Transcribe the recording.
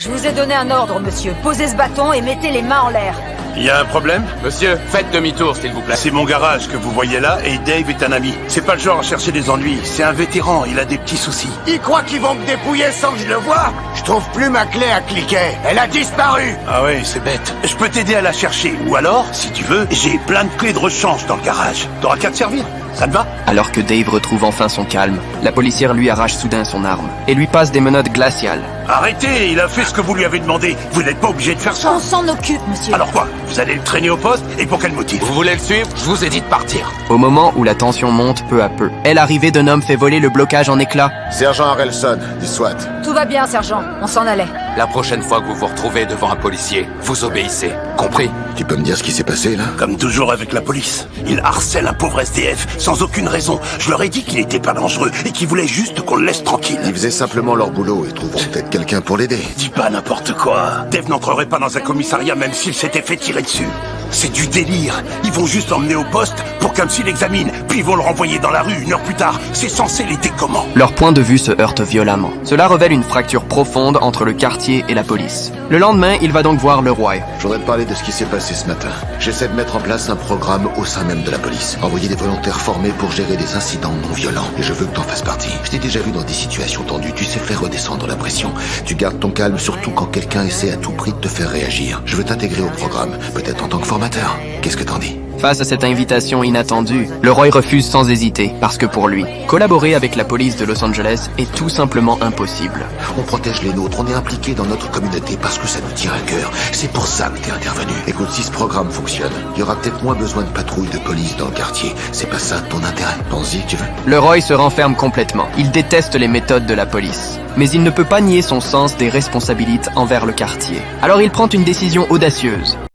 Je vous ai donné un ordre, monsieur. Posez ce bâton et mettez les mains en l'air. Il y a un problème? Monsieur, faites demi-tour, s'il vous plaît. C'est mon garage que vous voyez là, et Dave est un ami. C'est pas le genre à chercher des ennuis, c'est un vétéran, il a des petits soucis. Ils croient qu'ils vont me dépouiller sans que je le voie. Je trouve plus ma clé à cliquer. Elle a disparu. Ah ouais, c'est bête. Je peux t'aider à la chercher, ou alors, si tu veux, j'ai plein de clés de rechange dans le garage. T'auras qu'à te servir, ça te va? Alors que Dave retrouve enfin son calme, la policière lui arrache soudain son arme et lui passe des menottes glaciales. Arrêtez, il a fait ce que vous lui avez demandé. Vous n'êtes pas obligé de faire ça. On s'en occupe, monsieur. Alors quoi? Vous allez le traîner au poste, et pour quel motif? Vous voulez le suivre? Je vous ai dit de partir. Au moment où la tension monte peu à peu, l'arrivée d'un homme fait voler le blocage en éclats. Sergent Harrelson, du SWAT. Tout va bien, sergent. On s'en allait. La prochaine fois que vous vous retrouvez devant un policier, vous obéissez. Compris? Tu peux me dire ce qui s'est passé, là? Comme toujours avec la police. Il harcèle un pauvre SDF, sans aucune raison. Je leur ai dit qu'il n'était pas dangereux, et qu'il voulait juste qu'on le laisse tranquille. Ils faisaient simplement leur boulot et trouveront peut-être quelqu'un pour l'aider. Dis pas n'importe quoi. Dave n'entrerait pas dans un commissariat même s'il s'était fait tirer dessus. C'est du délire. Ils vont juste l'emmener au poste pour qu'un psy l'examine, puis ils vont le renvoyer dans la rue 1 heure plus tard. C'est censé l'aider comment? Leurs points de vue se heurtent violemment. Cela révèle une fracture profonde entre le quartier et la police. Le lendemain, il va donc voir le roi. Je voudrais te parler de ce qui s'est passé ce matin. J'essaie de mettre en place un programme au sein même de la police. Envoyer des volontaires formés pour gérer des incidents non violents. Et je veux que t'en fasses partie. Je t'ai déjà vu dans des situations tendues. Tu sais faire redescendre la pression. Tu gardes ton calme, surtout quand quelqu'un essaie à tout prix de te faire réagir. Je veux t'intégrer au programme, peut-être en tant que formateur. Qu'est-ce que t'en dis? Face à cette invitation inattendue, le roi refuse sans hésiter, parce que pour lui, collaborer avec la police de Los Angeles est tout simplement impossible. On protège les nôtres, on est impliqué dans notre communauté parce que ça nous tient à cœur. C'est pour ça que t'es intervenu. Écoute, si ce programme fonctionne, il y aura peut-être moins besoin de patrouilles de police dans le quartier. C'est pas ça ton intérêt. Pense-y, tu veux. Le roi se renferme complètement. Il déteste les méthodes de la police. Mais il ne peut pas nier son sens des responsabilités envers le quartier. Alors il prend une décision audacieuse.